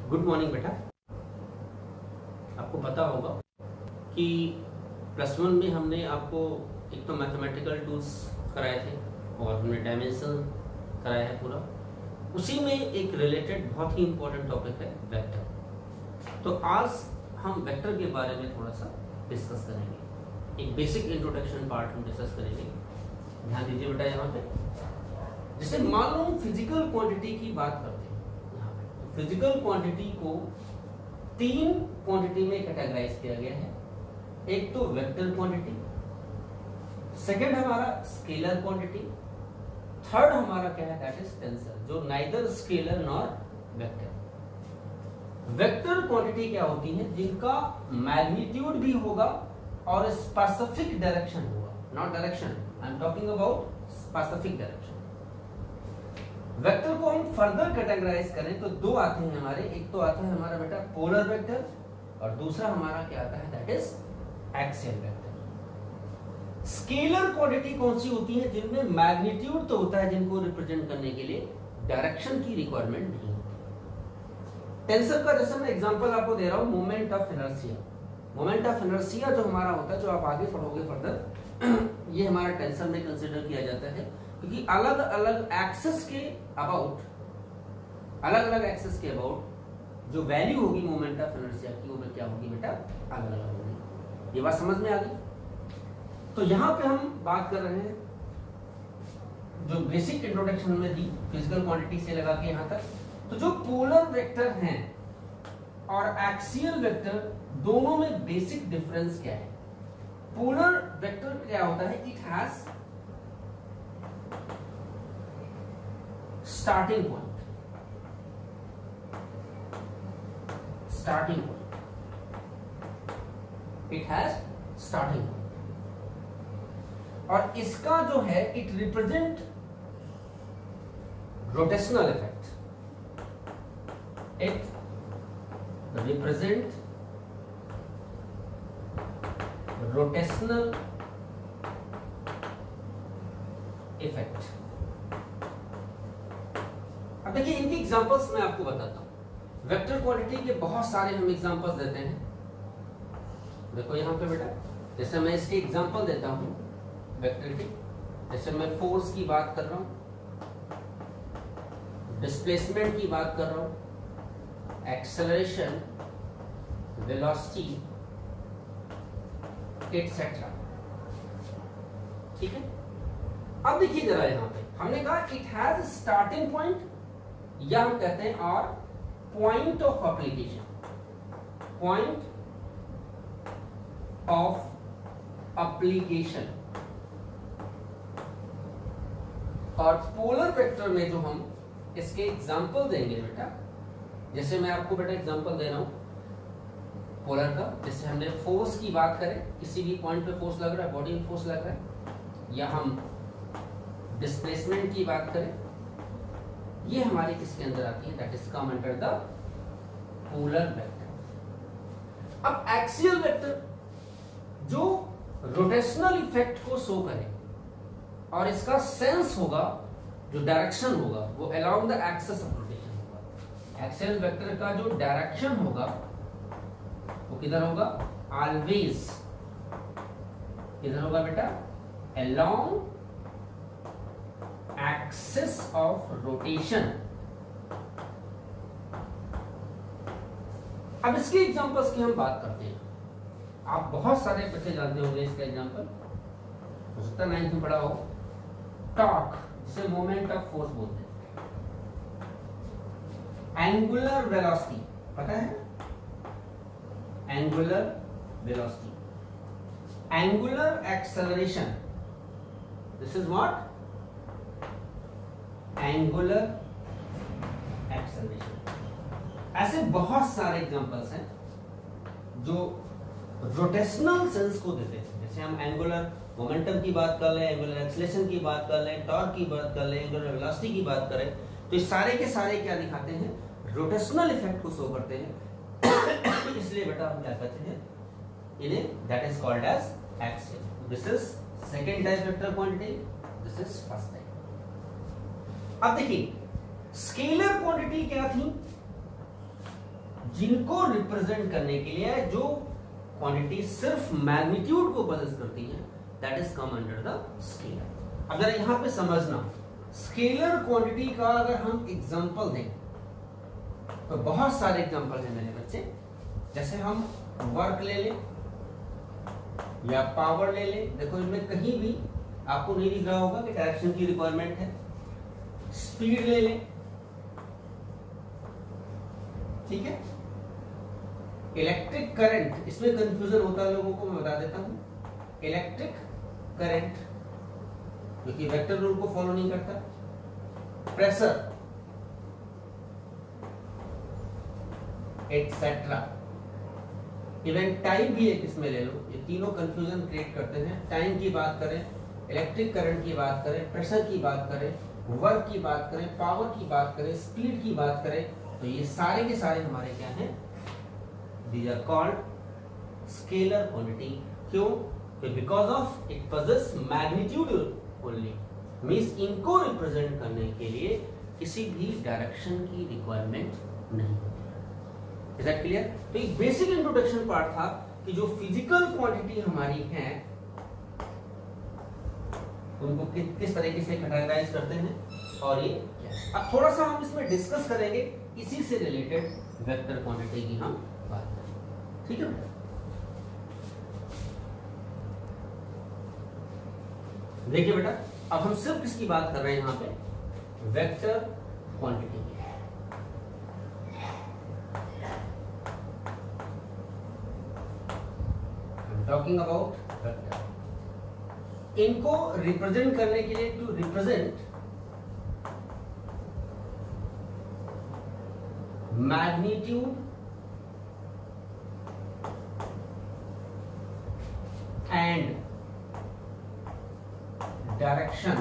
Good morning बेटा। आपको पता होगा कि +1 में हमने आपको एक तो मैथमेटिकल टूल्स कराए थे और हमने डायमेंशन कराया है पूरा। उसी में एक रिलेटेड बहुत ही इंपॉर्टेंट टॉपिक है वेक्टर। तो आज हम वेक्टर के बारे में थोड़ा सा डिस्कस करेंगे। एक बेसिक इंट्रोडक्शन पार्ट हम डिस्कस करेंगे। ध्यान दीजिए बेटा, यहाँ पे जैसे मान लो फिजिकल क्वांटिटी की बात करते हैं। यहाँ पे फिजिकल क्वांटिटी को 3 क्वांटिटी में कैटेगराइज किया गया है। एक तो वेक्टर क्वांटिटी, सेकंड हमारा स्केलर क्वांटिटी, थर्ड हमारा क्या है दैट इज टेंसर, जो neither scalar nor vector. Vector quantity क्या होती है? जिनका मैग्नीट्यूड भी होगा और स्पेसिफिक डायरेक्शन होगा, not direction, I am talking about specific direction. Vector को हम फर्दर कैटेगराइज करें तो दो आते हैं हमारे। एक तो आता है हमारा बेटा पोलर वेक्टर और दूसरा हमारा क्या आता है that is axial vector. Scalar quantity कौन सी होती है? जिनमें मैग्नीट्यूड तो होता है, जिनको रिप्रेजेंट करने के लिए डायरेक्शन की रिक्वायरमेंट नहीं होती। टेंसर का जैसे मैं एग्जांपल आपको दे रहा हूं, moment of inertia. Moment of inertia जो हमारा होता है, जो आप आगे पढ़ोगे फर्दर, ये हमारा टेंसर में कंसीडर किया जाता है, क्योंकि अलग अलग एक्सेस के अबाउट जो वैल्यू होगी मोमेंट ऑफ इनर्शिया की, वो क्या होगी बेटा? अलग अलग होगी। ये बात समझ में आ गई? तो यहां पे हम बात कर रहे हैं जो बेसिक इंट्रोडक्शन में दी फिजिकल क्वांटिटी से लगा के यहां तक। तो जो पोलर वेक्टर हैं और एक्सियल वेक्टर, दोनों में बेसिक डिफरेंस क्या है? पोलर वेक्टर क्या होता है? It has starting point, it has starting point, और इसका जो है it represent rotational effect, it represent rotational effect। अब देखिए इनके एग्जांपल्स मैं आपको बताता हूं। वेक्टर क्वांटिटी के बहुत सारे हम एग्जांपल्स देते हैं। देखो यहाँ पे बेटा, जैसे मैं इसके एग्जांपल देता हूं वेक्टर के, जैसे मैं फोर्स की बात कर रहा हूं, डिस्प्लेसमेंट की बात कर रहा हूं, एक्सेलरेशन, वेलोसिटी, एटसेट्रा। ठीक है, अब देखिए जरा, यहां पे हमने कहा इट हैज स्टार्टिंग पॉइंट, या हम कहते हैं और point of application, point of application. और पोलर वेक्टर में जो हम इसके एग्जांपल देंगे बेटा, जैसे मैं आपको बेटा एग्जांपल दे रहा हूं पोलर का, जैसे हमने फोर्स की बात करें, किसी भी पॉइंट पे फोर्स लग रहा है, बॉडी में फोर्स लग रहा है, या हम डिस्प्लेसमेंट की बात करें, ये हमारे किसके अंदर आती है? That is come under the polar vector. अब एक्सियल वेक्टर जो रोटेशनल इफेक्ट को शो करे और इसका सेंस होगा, जो डायरेक्शन होगा वो along the axis of rotation होगा। एक्सियल वेक्टर का जो डायरेक्शन होगा वो किधर होगा? ऑलवेज किधर होगा बेटा? Along axis of rotation. अब इसके एग्जांपल्स की हम बात करते हैं। आप बहुत सारे बच्चे जानते होंगे इसका एग्जांपल, हो सकता है 9th में पढ़ा हो। टॉर्क, जिसे मोमेंट ऑफ फोर्स बोलते हैं। एंगुलर वेलोसिटी, पता है? Angular velocity. Angular acceleration, this is what? Angular acceleration. ऐसे बहुत सारे एग्जांपल्स हैं जो रोटेशनल सेंस को देते हैं। जैसे हम एंगुलर मोमेंटम की बात कर लें, एंगुलर एक्सेलरेशन की बात कर लें, टॉर्क की बात कर लें, एंगुलर वेलोसिटी की बात करें, तो ये सारे के सारे क्या दिखाते हैं? रोटेशनल इफेक्ट को शो करते हैं। इसलिए बेटा हम क्या कहते हैं इन्हें? That is called as axial. This is second type vector quantity, this is first type. अब देखिए स्केलर क्वांटिटी क्या थी? जिनको रिप्रेजेंट करने के लिए जो क्वांटिटी सिर्फ मैग्नीट्यूड को पोजेस करती है, that is come under the scalar. अगर यहां पे समझना, स्केलर क्वांटिटी का अगर हम एग्जांपल दें तो बहुत सारे एग्जांपल हैं मेरे बच्चे। जैसे हम वर्क ले लें या पावर ले लें, देखो इनमें कहीं भी आपको नहीं दिख रहा होगा कि डायरेक्शन की रिक्वायरमेंट है। स्पीड ले लें, ठीक है। इलेक्ट्रिक करंट, इसमें कंफ्यूजन होता है लोगों को, मैं बता देता हूं। इलेक्ट्रिक करंट क्योंकि वेक्टर रूल को फॉलो नहीं करता, प्रेशर एटसेट्रा, इवन टाइम भी एक इसमें ले लो। ये तीनों कंफ्यूजन क्रिएट करते हैं। टाइम की बात करें, इलेक्ट्रिक करंट की बात करें, प्रेशर की बात करें, वर्क की बात करें, पावर की बात करें, स्पीड की बात करें, तो ये सारे के सारे हमारे क्या हैं? These are called scalar quantity। क्यों? Because of it possess magnitude only, means इनको रिप्रेजेंट करने के लिए किसी भी डायरेक्शन की रिक्वायरमेंट नहीं। Is that clear? तो एक बेसिक इंट्रोडक्शन पार्ट था कि जो फिजिकल क्वांटिटी हमारी है उनको किस तरीके से कैटेगराइज करते हैं और ये क्या। अब थोड़ा सा हम इसमें डिस्कस करेंगे, इसी से रिलेटेड वेक्टर क्वांटिटी की हम बात करेंगे, ठीक है। देखिए बेटा, अब हम सिर्फ किसकी बात कर रहे हैं यहां पे? वेक्टर क्वांटिटी की। टॉकिंग अबाउट वेक्टर, इनको रिप्रेजेंट करने के लिए, to represent magnitude and direction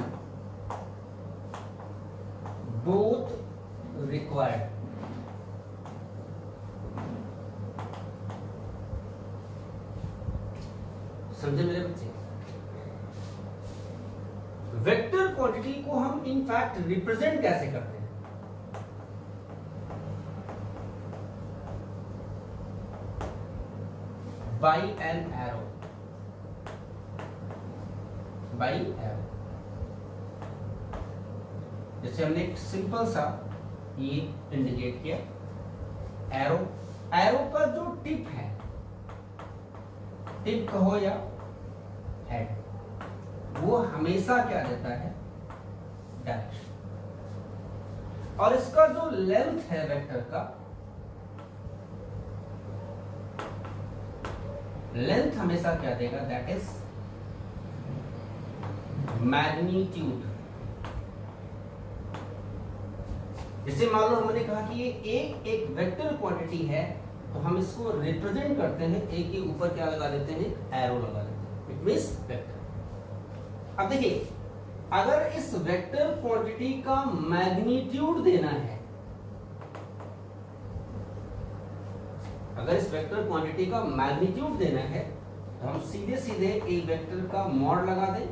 both required. समझे मेरे बच्चे? वेक्टर क्वांटिटी को हम इनफैक्ट रिप्रेजेंट कैसे करते हैं? By an arrow, by arrow. जैसे हमने एक सिंपल सा ये इंडिकेट किया, एरो। एरो का जो टिप है, टिप कहो या हेड, वो हमेशा क्या देता है? डायरेक्शन। और इसका जो लेंथ है वेक्टर का, लेंथ हमेशा क्या देगा? That is magnitude. जैसे मान लो हमने कहा कि ये एक वेक्टर क्वांटिटी है, तो हम इसको रिप्रेजेंट करते हैं, ए के ऊपर क्या लगा देते हैं? एरो लगा देते हैं, इट मींस वेक्टर। अब देखिए, अगर इस वेक्टर क्वांटिटी का मैग्नीट्यूड देना है, अगर इस वेक्टर क्वांटिटी का मैग्नीट्यूड देना है, तो हम सीधे सीधे ए वेक्टर का मॉड लगा दें,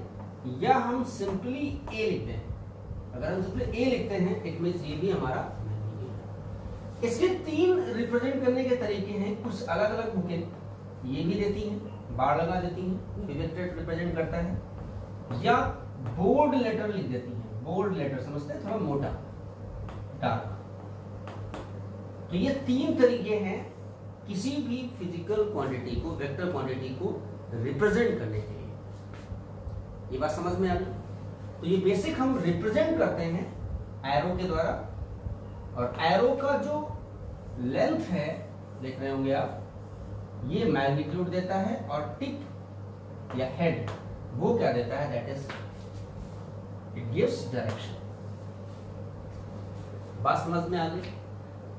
या हम सिंपली ए लिख दें। अगर हम सिंपली ए लिखते हैं, इट मींस ये भी हमारा मैग्नीट्यूड है। इसके तीन रिप्रेजेंट करने के तरीके हैं, कुछ अलग अलग बुकें ये भी देती हैं, बार लगा देती हैं, वेक्टर रिप्रेजेंट करता है, या बोल्ड लेटर लिख देती हैं। बोल्ड लेटर समझते हैं, थोड़ा मोटा, डार्क। तो ये तीन तरीके हैं किसी भी फिजिकल क्वांटिटी को, वेक्टर क्वांटिटी को रिप्रेजेंट करने के लिए। ये बात समझ में आ गई? तो ये बेसिक हम रिप्रेजेंट करते हैं एरो के द्वारा, और एरो का जो लेंथ है, देख रहे होंगे आप, ये मैग्नीट्यूड देता है, और टिप या हेड वो क्या देता है? That is it gives direction. बात समझ में आ गई?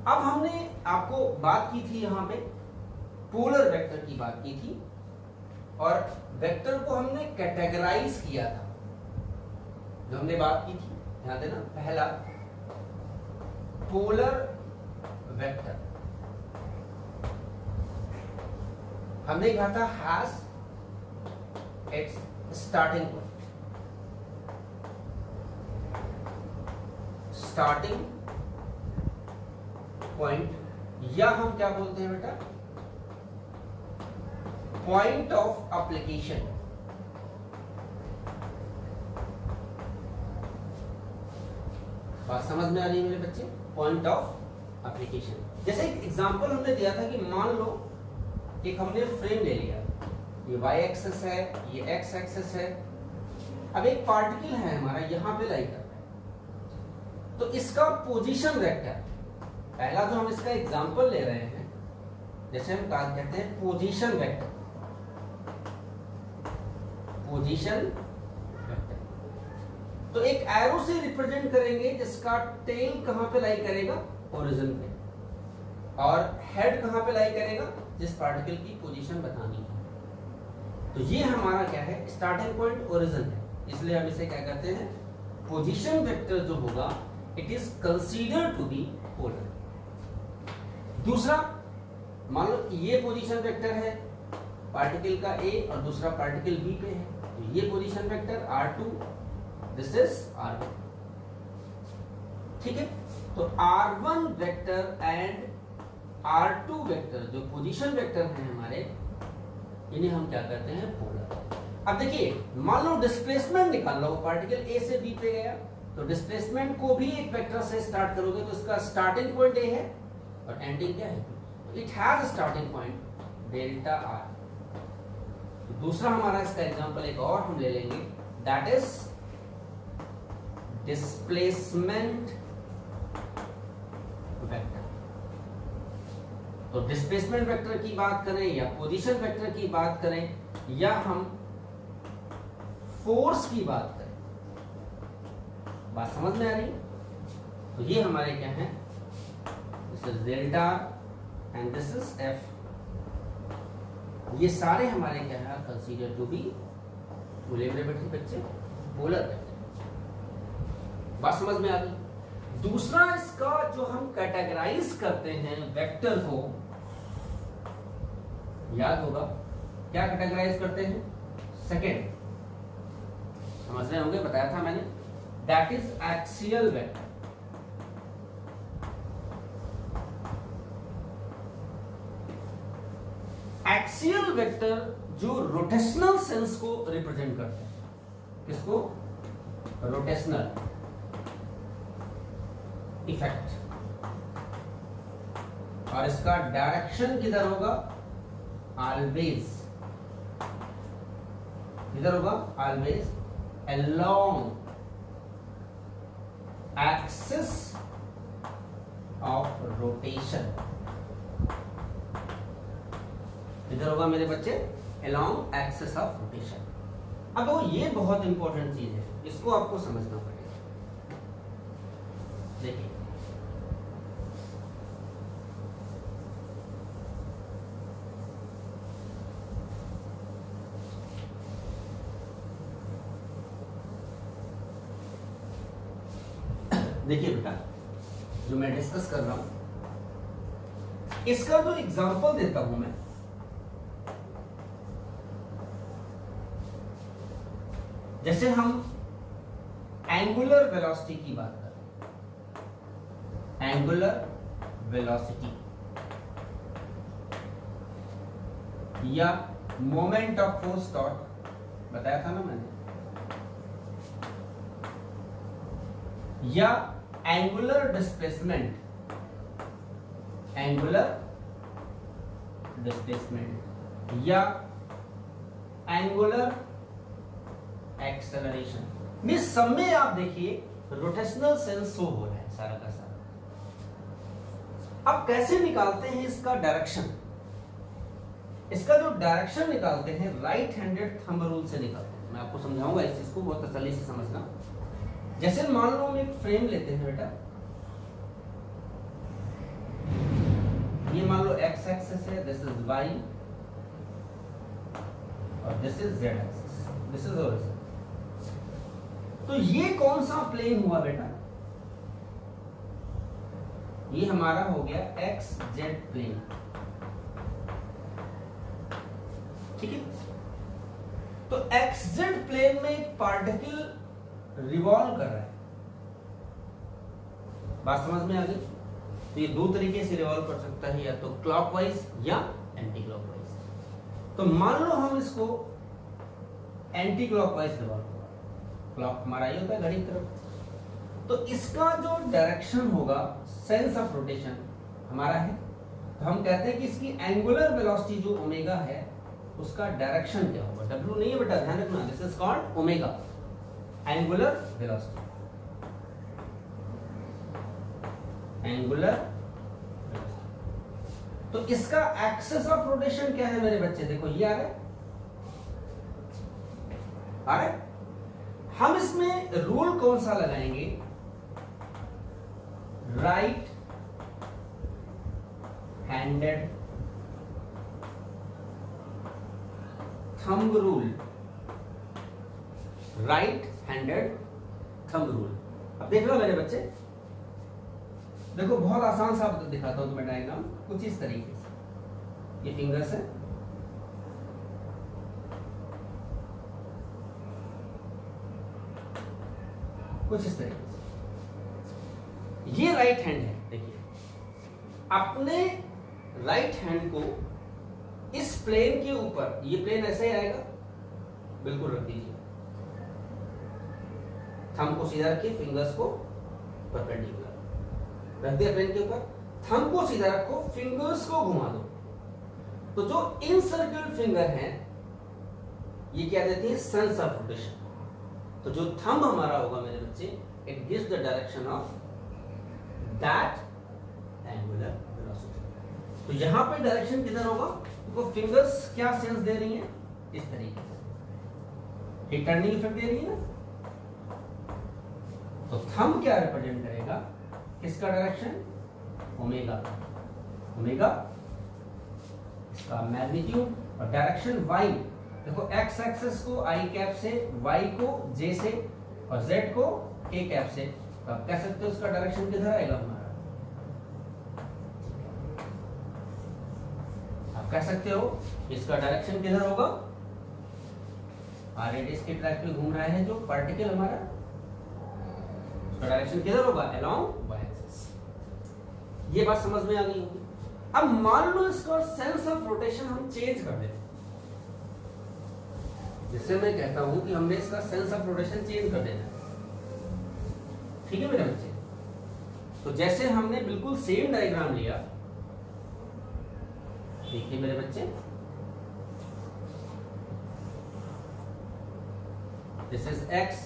अब हमने आपको बात की थी यहां पे पोलर वेक्टर की बात की थी, और वेक्टर को हमने कैटेगराइज किया था। जो हमने बात की थी, ध्यान देना, पहला पोलर वेक्टर हमने कहा था हैज इट्स स्टार्टिंग पॉइंट या हम क्या बोलते हैं बेटा, पॉइंट ऑफ एप्लीकेशन। बात समझ में आ रही है मेरे बच्चे? Point of application. जैसे एक एग्जांपल हमने दिया था कि मान लो एक हमने फ्रेम ले लिया, ये y एक्सिस है, ये x एक्सिस है। अब एक पार्टिकल है हमारा यहां पे लाई कर रहा है, तो इसका पोजीशन वेक्टर, पहला जो हम इसका एग्जांपल ले रहे हैं, जैसे हम कहते हैं पोजीशन वेक्टर, पोजीशन वेक्टर, तो एक एरो से रिप्रेजेंट करेंगे जिसका टेल कहां पे लाई करेगा, ओरिजिन पे, और हेड कहां पे लाई करेगा, जिस पार्टिकल की पोजीशन बतानी है। तो ये हमारा क्या है, स्टार्टिंग पॉइंट ओरिजिन है, इसलिए हम इसे क्या कहते हैं, पोजीशन वेक्टर जो होगा it is considered to be polar. दूसरा, मान लो ये पोजीशन वेक्टर है पार्टिकल का A और दूसरा पार्टिकल B पे है, तो ये position vector R2, this is R1, ठीक है। तो R1 vector and R2 vector जो पोजीशन वेक्टर हैं हमारे, इन्हें हम क्या करते हैं, पोलर। अब देखिए, मान लो डिस्प्लेसमेंट निकालना हो, पार्टिकल A से B पे गया, तो डिस्प्लेसमेंट को भी एक वेक्टर से स्टार्ट करोगे, तो इसका स्टार्टिंग पॉइंट A है और एंडिंग क्या है, it has starting point delta R। तो दूसरा हमारा इसका एग्जांपल एक और हम ले लेंगे, दैट इज डिस्प्लेसमेंट वेक्टर। तो डिस्प्लेसमेंट वेक्टर की बात करें या पोजीशन वेक्टर की बात करें या हम फोर्स की बात करें, बात समझ में आ रही? तो ये हमारे क्या है, this is delta and this is F, ये सारे हमारे क्या है, कंसीडर टू बी, बोले मेरे बच्चे, पोलर वेक्टर। बात समझ में आ गई? दूसरा इसका जो हम कैटेगराइज करते हैं वेक्टर को, याद होगा क्या कैटेगराइज करते हैं, सेकेंड, समझ रहे होंगे, बताया था मैंने, that is axial vector. Axial vector जो रोटेशनल सेंस को रिप्रेजेंट करते हैं, किसको, रोटेशनल इफेक्ट, और इसका डायरेक्शन किधर होगा, ऑलवेज, किधर होगा, always along axis of rotation, किधर होगा मेरे बच्चे, along axis of rotation। अब वो ये बहुत इंपॉर्टेंट चीज है, इसको आपको समझना पड़ेगा। देखिए, देखिए बेटा, जो मैं डिस्कस कर रहा हूं, इसका जो एग्जांपल देता हूं मैं, जैसे हम एंगुलर वेलोसिटी की बात करें, एंगुलर वेलोसिटी या मोमेंट ऑफ फोर्स टॉर्क, बताया था ना मैंने, या एंगुलर डिस्प्लेसमेंट, एंगुलर डिस्प्लेसमेंट या एंगुलर एक्सेलरेशन, में सब में आप देखिए रोटेशनल सेंस शो हो रहा है सारा का सारा। अब कैसे निकालते हैं इसका डायरेक्शन, इसका जो डायरेक्शन निकालते हैं राइट हैंडेड थंब रूल से निकालते हैं। मैं आपको समझाऊंगा इस चीज को, बहुत तसल्ली से समझना। जैसे मान लो हम एक फ्रेम लेते हैं बेटा, ये मान लो एक्स एक्सिस है, दिस इज वाई और this is Z axis, this is origin. तो ये कौन सा प्लेन हुआ बेटा, ये हमारा हो गया एक्स जेड प्लेन, ठीक है। तो एक्स जेड प्लेन में एक पार्टिकल रिवॉल्व कर रहा है, बात समझ में आ गई। तो ये दो तरीके से रिवॉल्व कर सकता है, या तो क्लॉकवाइज या एंटी क्लॉकवाइज। तो मान लो हम इसको एंटी क्लॉकवाइज रिवॉल्व होगा, क्लॉक हमारा ये होता है घड़ी की तरफ, तो इसका जो डायरेक्शन होगा सेंस ऑफ रोटेशन हमारा है, तो हम कहते हैं कि इसकी एंगुलर वेलोसिटी जो ओमेगा है उसका डायरेक्शन क्या होगा। डब्ल्यू नहीं है बेटा, ध्यान रखना, this is called omega, angular velocity, angular velocity. तो इसका एक्सिस ऑफ रोटेशन क्या है मेरे बच्चे, देखो ये आ रहा है। हम इसमें रूल कौन सा लगाएंगे, right handed thumb rule, right handed thumb rule. अब देख लो मेरे बच्चे, देखो बहुत आसान सा दिखाता हूं तुम्हें डायग्राम, कुछ इस तरीके से, ये फिंगर्स है, कुछ इस तरीके से, ये राइट हैंड है। देखिए अपने राइट हैंड को इस प्लेन के ऊपर, ये प्लेन ऐसे ही आएगा, बिल्कुल रख दीजिए, थंब को सीधा रखिए, फिंगर्स को परपेंडिकुलर रख दिया प्लेन के ऊपर, थंब को सीधा रखो, फिंगर्स को घुमा दो। तो जो इनसर्किल फिंगर हैं ये क्या देती है, सेंस ऑफ रोटेशन। तो जो थंब हमारा होगा मेरे बच्चे, it gives the direction of that angular velocity. तो यहां पे डायरेक्शन किधर होगा, तो फिंगर्स क्या सेंस दे रही हैं, इस तरीके से, एक टर्निंग इफेक्ट दे रही है ना। तो थंब क्या रिप्रेजेंट करेगा, किसका डायरेक्शन, ओमेगा, ओमेगा इसका मैग्नीट्यूड, और डायरेक्शन वाई, देखो एक्स एक्सिस को आई कैप से, वाई को जे से, और जेड को के कैप से। तो आप कह सकते हो उसका डायरेक्शन किधर आएगा हमारा, आप कह सकते हो इसका डायरेक्शन किधर होगा, रेडियस के ट्रैक पे घूम रहा है जो पार्टिकल हमारा, उसका डायरेक्शन किधर होगा, अलोंग वाई एक्सिस। ये बात समझ में आ गई होगी। अब मान लो इसका सेंस ऑफ रोटेशन हम चेंज कर दें, जिससे मैं कहता हूं कि हमने इसका सेंस ऑफ रोटेशन चेंज कर देना, ठीक है मेरे बच्चे। तो जैसे हमने बिल्कुल सेम डायग्राम लिया, देखिए मेरे बच्चे, this is X,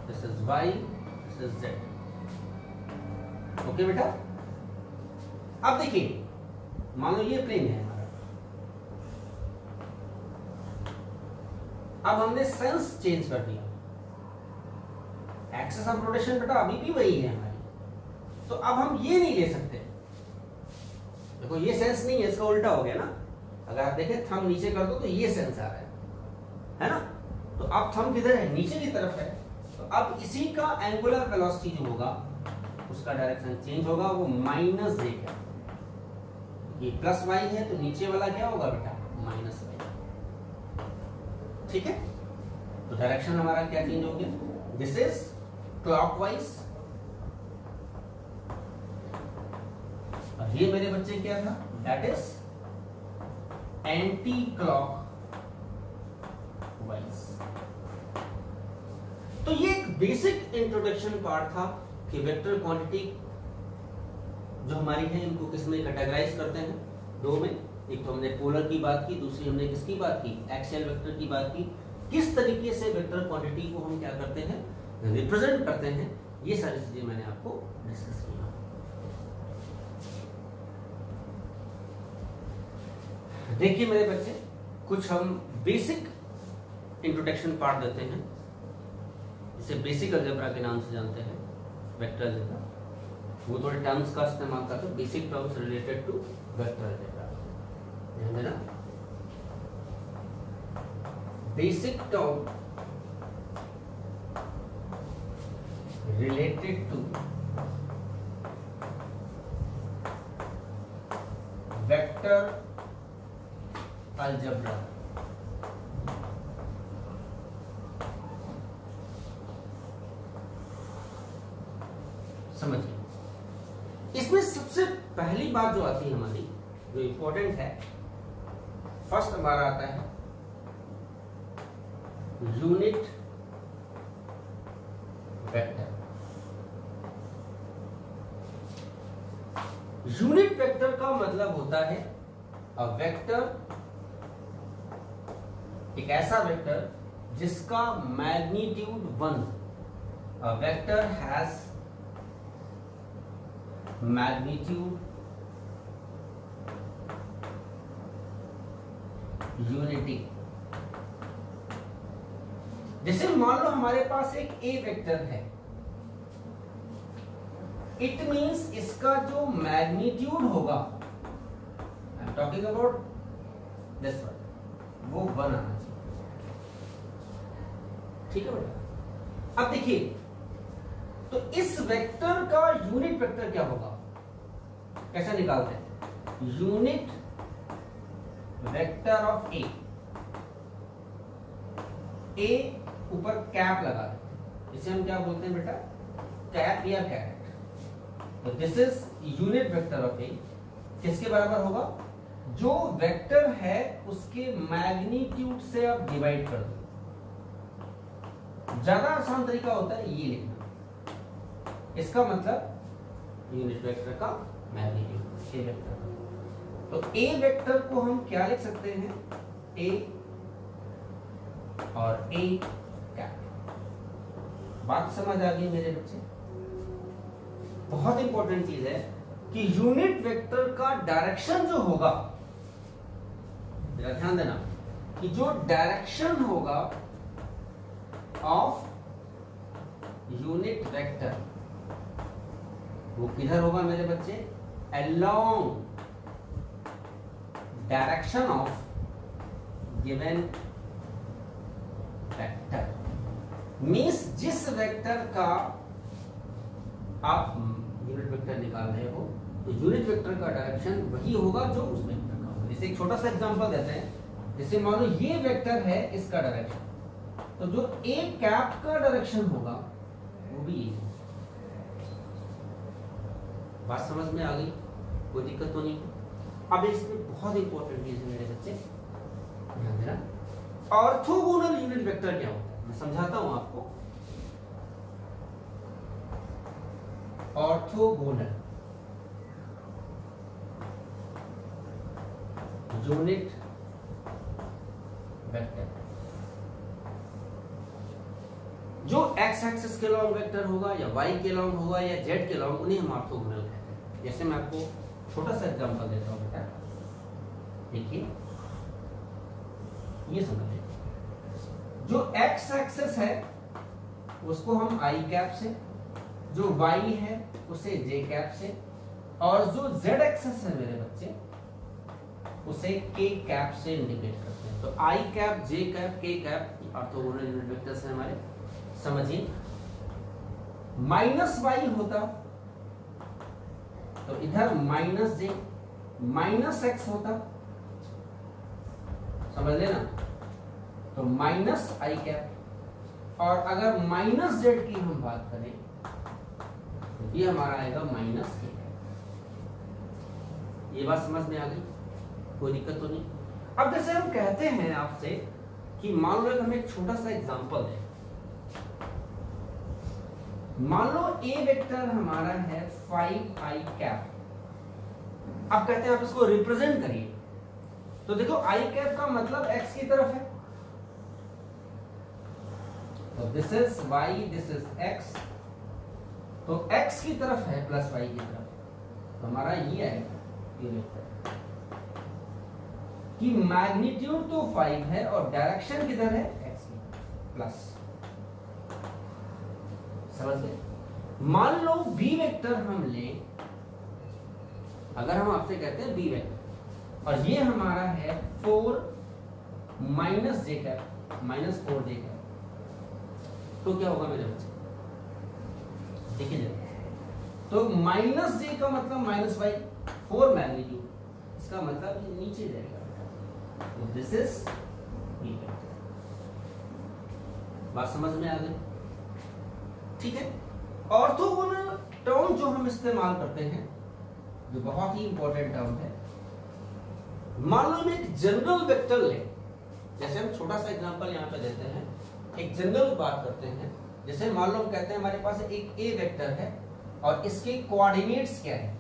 this is Y, this is Z, okay बेटा। अब देखिए मान लो ये प्लेन है हमारा, अब हमने सेंस चेंज कर दिया, एक्सिस ऑफ रोटेशन बेटा अभी भी वही है हमारी, तो अब हम ये नहीं ले सकते, देखो ये सेंस नहीं है, इसका उल्टा हो गया ना। अगर आप देखें थंब नीचे कर दो तो ये सेंस आ रहा है ना। तो अब थंब किधर है, नीचे की तरफ है, तो अब इसी का एंगुलर वेलोसिटी जो होगा उसका डायरेक्शन चेंज होगा, वो माइनस जे का, ये प्लस वाई है तो नीचे वाला क्या होगा बेटा, माइनस वाई, ठीक है। तो डायरेक्शन हमारा क्या चेंज हो गया, दिस इज क्लॉकवाइज, और ये मेरे बच्चे क्या था, दैट इज एंटी क्लॉकवाइज। तो ये एक बेसिक इंट्रोडक्शन पार्ट था कि वेक्टर क्वांटिटी जो हमारी है इनको किस में कैटेगराइज करते हैं, दो में, एक तो हमने पोलर की बात की, दूसरी हमने किसकी बात की, एक्सियल वेक्टर की बात की। किस तरीके से वेक्टर क्वांटिटी को हम क्या करते हैं, रिप्रेजेंट करते हैं, ये सारी चीजें मैंने आपको डिस्कस किया। देखिए मेरे बच्चे, कुछ हम बेसिक इंट्रोडक्शन पार्ट देते हैं, जिसे बेसिक अलजेब्रा के नाम से जानते हैं, वेक्टर अलजेब्रा। वो थोड़े टर्म्स का इस्तेमाल करते हैं, basic terms related to vector algebra, ध्यान देना, basic term related to vector algebra. समझिए, इसमें सबसे पहली बात जो आती है हमारी, जो इंपॉर्टेंट है, फर्स्ट हमारा आता है यूनिट वेक्टर। यूनिट वेक्टर का मतलब होता है अ वेक्टर, एक ऐसा वेक्टर जिसका magnitude 1, a vector has magnitude unity. जैसे मान लो हमारे पास एक ए वेक्टर है, इट मींस इसका जो मैग्नीट्यूड होगा, I am talking about this one, वो 1 आना चाहिए। ठीक है बेटा। अब देखिए, तो इस वेक्टर का यूनिट वेक्टर क्या होगा, कैसे निकालते हैं? यूनिट वेक्टर ऑफ ए, ए ऊपर कैप लगा देते हैं, इसे हम क्या बोलते हैं बेटा? कैप या कैरेट। तो this is unit vector of A, किसके बराबर होगा? जो वेक्टर है उसके मैग्नीट्यूड से आप डिवाइड कर दो। ज्यादा आसान तरीका होता है ये लिखना, इसका मतलब यूनिट वेक्टर का मैग्नीट्यूड ए वेक्टर। तो ए वेक्टर को हम क्या लिख सकते हैं? ए और ए कैप। बात समझ आ गई मेरे बच्चे? बहुत इंपॉर्टेंट चीज है कि यूनिट वेक्टर का डायरेक्शन जो होगा, ध्यान देना कि जो डायरेक्शन होगा ऑफ यूनिट वेक्टर वो किधर होगा मेरे बच्चे? Along direction of given vector. Means जिस वेक्टर का आप यूनिट वेक्टर निकाल रहे हो, तो यूनिट वेक्टर का डायरेक्शन वही होगा जो उस वेक्टर का होगा। जैसे एक छोटा सा एग्जांपल देते हैं, जैसे मान लो ये वेक्टर है, इसका डायरेक्शन, तो जो ए कैप का डायरेक्शन होगा वो भी ये। बात समझ में आ गई? कोई दिक्कत तो नहीं? अब इसमें बहुत इंपॉर्टेंट चीज है मेरे बच्चे, ध्यान देना। ऑर्थोगोनल यूनिट वेक्टर क्या होता है मैं समझाता हूं आपको। ऑर्थोगोनल यूनिट वेक्टर, जो एक्स एक्सिस के लॉन्ग वेक्टर होगा या वाई के लॉन्ग होगा या जेड के लॉन्ग, उन्हें हम ऑर्थोगोनल कहते हैं। जैसे मैं आपको छोटा सा एग्जांपल देता हूं बेटा, देखिए ये समझिए, जो एक्स एक्सिस है उसको हम आई कैप से, जो वाई है उसे जे कैप से, और जो जेड एक्सिस है मेरे बच्चे उसे के कैप से इंडिकेट करते हैं। तो आई कैप, जे कैप, के कैप ऑर्थोगोनल यूनिट वेक्टर्स हैं हमारे। समझिए, माइनस वाई होता तो इधर माइनस जे, माइनस एक्स होता, समझ लेना, तो माइनस आई कैप। और अगर माइनस जेड की हम बात करें तो ये हमारा आएगा माइनस के कैप। ये बात समझ में आ गई? कोई दिक्कत तो नहीं? अब जैसे हम कहते हैं आपसे कि मान लो हम एक छोटा सा एग्जांपल दें, मान लो ए वेक्टर हमारा है 5i कैप। अब कहते हैं आप इसको रिप्रेजेंट करिए, तो देखो आई कैप का मतलब x की तरफ है, तो this is y, this is x, तो x की तरफ है प्लस y की तरफ, तो हमारा ये आएगा ये वेक्टर कि मैग्नीट्यूड तो 5 है और डायरेक्शन किधर है? x की प्लस। समझ गए? मान लो बी वेक्टर हम ले, अगर हम आपसे कहते हैं बी वेक्टर और ये हमारा है 4 माइनस जे कैप, माइनस 4 जे कैप, तो क्या होगा मेरे बच्चे? देखिए तो माइनस जे का मतलब माइनस वाई, 4 मैग्नीट्यूड, इसका मतलब ये नीचे जाएगा, तो दिस इज बी वेक्टर। बात समझ में आ गई? ठीक है। ऑर्थोगोनल टर्म जो हम इस्तेमाल करते हैं जो बहुत ही इंपॉर्टेंट टर्म है। मान लो हम एक जनरल वेक्टर लें, जैसे हम छोटा सा एग्जांपल यहाँ पे देते हैं, एक जनरल बात करते हैं। जैसे मान लो हम कहते हैं हमारे पास एक ए वेक्टर है और इसके कोऑर्डिनेट्स क्या है,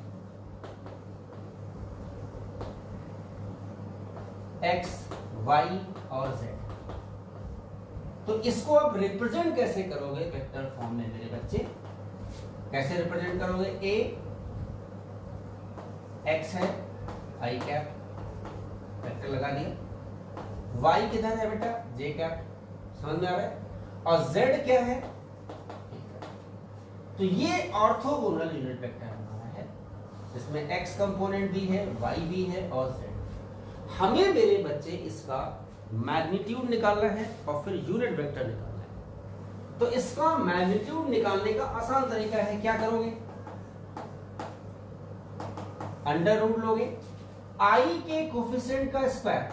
एक्स, वाई और जेड। तो इसको आप रिप्रेजेंट कैसे करोगे वेक्टर फॉर्म में मेरे बच्चे? कैसे रिप्रेजेंट करोगे? ए एक्स है, आई कैप, वेक्टर लगा दिया। वाई किधर है बेटा? जे कैप, समझ में आ रहा है? और जेड क्या है? तो ये ऑर्थोगोनल यूनिट वेक्टर हमारा है, जिसमें एक्स कंपोनेंट भी है, वाई भी है और जेड। हमें मेरे बच्चे इसका मैग्नीट्यूड निकालना है और फिर यूनिट वेक्टर निकालना है। तो इसका मैग्नीट्यूड निकालने का आसान तरीका है, क्या करोगे? अंडर रूट लोगे, आई के कोफिशिएंट का स्क्वायर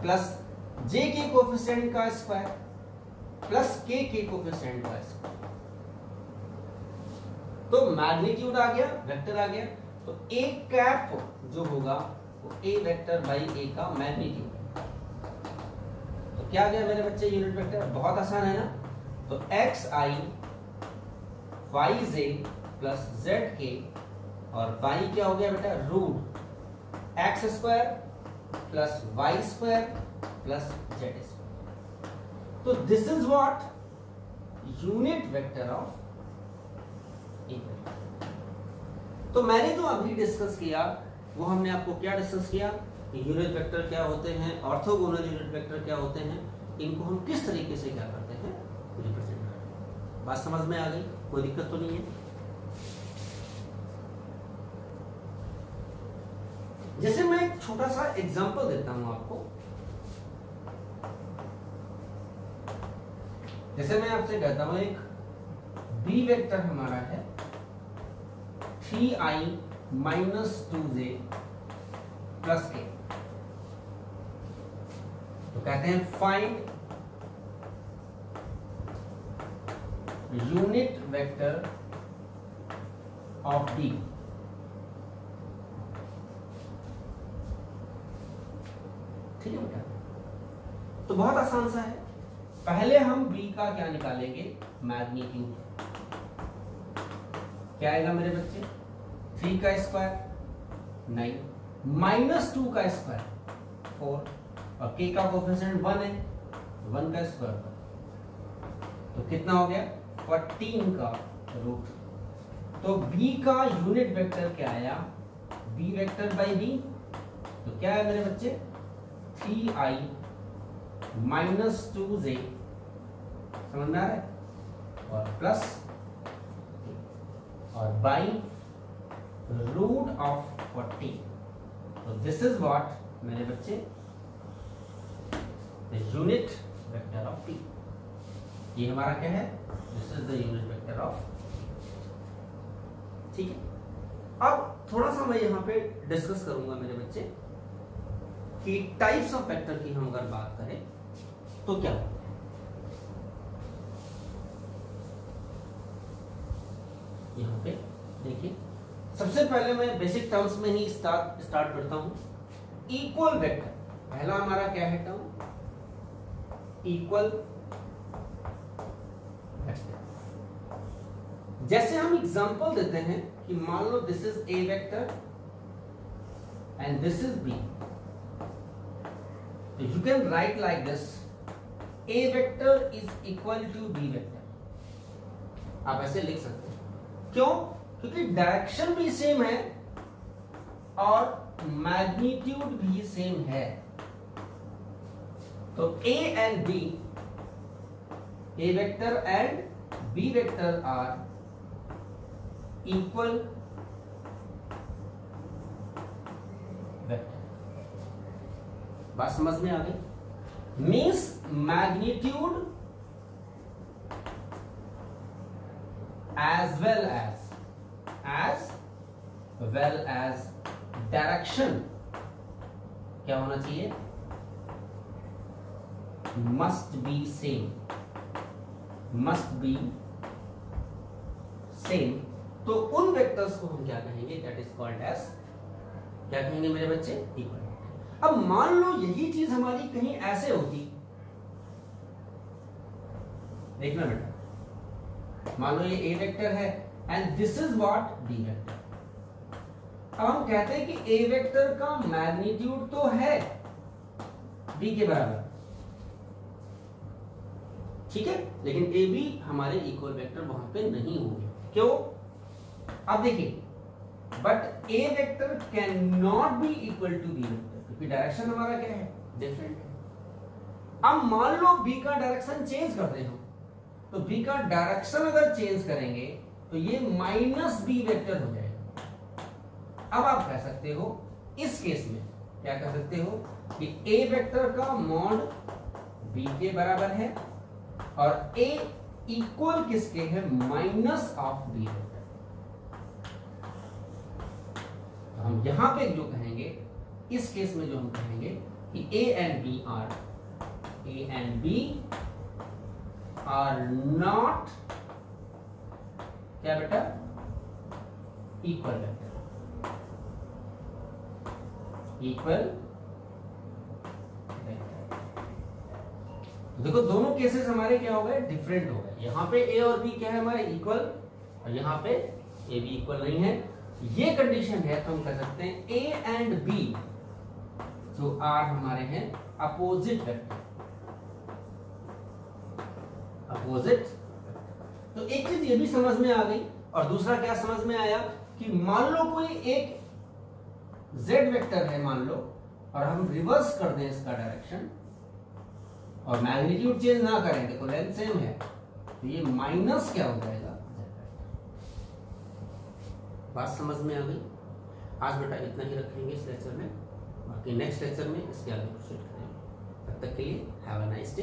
प्लस जे के कोफिशिएंट का स्क्वायर प्लस के कोफिशिएंट का स्क्वायर। तो मैग्नीट्यूड आ गया, वेक्टर आ गया। तो ए कैप जो होगा वो ए वेक्टर बाई ए का मैग्नीट्यूड। तो क्या आ गया मेरे बच्चे यूनिट वेक्टर? बहुत आसान है ना। तो X I Y J plus Z के, और बाई क्या हो गया बेटा? Root X square plus Y square plus Z square. तो this is what unit vector of A. तो मैंने जो अभी डिस्कस किया वो हमने आपको क्या डिस्कस किया कि यूनिट वेक्टर क्या होते हैं, ऑर्थोगोनल यूनिट वेक्टर क्या होते हैं, इनको हम किस तरीके से क्या करते हैं, रिप्रेजेंट करते हैं। बात समझ में आ गई? कोई दिक्कत तो नहीं है? जैसे मैं एक छोटा सा एग्जांपल देता हूं आपको। जैसे मैं आपसे कहता हूं एक बी वेक्टर हमारा है 3i माइनस 2j प्लस के। तो कहते हैं find unit vector of D. ठीक है बेटा? तो बहुत आसान सा है। पहले हम b का क्या निकालेंगे? मैग्नीट्यूड। क्या आएगा मेरे बच्चे? 3 का स्क्वायर 9 माइनस 2 का स्क्वायर 4 और k का कोफिशिएंट 1 है, 1 का स्क्वायर तो कितना हो गया? 14 का रूट। तो b का यूनिट वेक्टर क्या आया? b vector by b। तो क्या है मेरे बच्चे? 3i माइनस 2j, समझ में आ रहा है? और प्लस और बाई रूट ऑफ 40। तो दिस इज व्हाट मेरे बच्चे the unit vector of p। ये हमारा क्या है? This is the unit vector of. ठीक है? अब थोड़ा सा मैं यहां पे डिस्कस करूंगा मेरे बच्चे कि टाइप्स ऑफ वेक्टर की हम अगर बात करें तो क्या होता है। यहां पे देखिए, सबसे पहले मैं बेसिक टर्म्स में ही स्टार्ट करता हूं। इक्वल वेक्टर, पहला हमारा क्या है टर्म? Equal vector. जैसे हम एग्जांपल देते हैं कि मान लो this is A vector and this is B. You can write like this: A vector is equal to B vector। आप ऐसे लिख सकते हैं। क्यों? क्योंकि डायरेक्शन भी सेम है और मैग्नीट्यूड भी सेम है। तो A and B, A vector and B vector are equal vector। बात समझ में आ गई? Means magnitude as well as direction क्या होना चाहिए? must be same। तो उन वेक्टर्स को हम क्या कहेंगे, दैट इज कॉल्ड एज, क्या कहेंगे मेरे बच्चे, इक्वल वेक्टर। अब मान लो यही चीज हमारी कहीं ऐसे होती, देखना बेटा, मान लो ये ए वेक्टर है and this is what B vector. अब हम कहते हैं कि ए वेक्टर का मैग्नीट्यूड तो है बी के बराबर, ठीक है, लेकिन ए बी हमारे इक्वल वेक्टर वहां पे नहीं होंगे। क्यों? अब देखिए, but A vector can not be equal to B vector, क्योंकि डायरेक्शन हमारा क्या है, डिफरेंट है। अब मान लो बी का डायरेक्शन चेंज कर दे हम, तो बी का डायरेक्शन अगर चेंज करेंगे तो ये माइनस बी वेक्टर हो जाएगा। अब आप कह सकते हो इस केस में, क्या कह सकते हो कि ए वेक्टर का मॉड बी के बराबर है और ए इक्वल किसके है, माइनस ऑफ बी वेक्टर। तो हम यहां पे जो कहेंगे, इस केस में जो हम कहेंगे कि A and B are not क्या बेटा, इक्वल वेक्टर, इक्वल। देखो दोनों केसेस हमारे क्या हो गए, डिफरेंट हो गए। यहां पे ए और बी क्या है हमारे, इक्वल, और यहां पे ए बी इक्वल नहीं है। ये कंडीशन है तो हम कह सकते हैं ए एंड बी जो आर हमारे हैं अपोजिट वेक्टर, अपोजिट। तो एक चीज ये भी समझ में आ गई, और दूसरा क्या समझ में आया कि मान लो कोई एक z वेक्टर है मान लो, और हम रिवर्स कर दें इसका डायरेक्शन और मैग्नीट्यूड चेंज ना करें, देखो लेंथ सेम है, तो ये माइनस क्या हो जाएगा, बात समझ में आ गई। आज बेटा इतना ही रखेंगे इस लेक्चर में, बाकी नेक्स्ट लेक्चर में इसके आगे प्रोसीड करेंगे। तब तक के लिए हैव अ नाइस डे।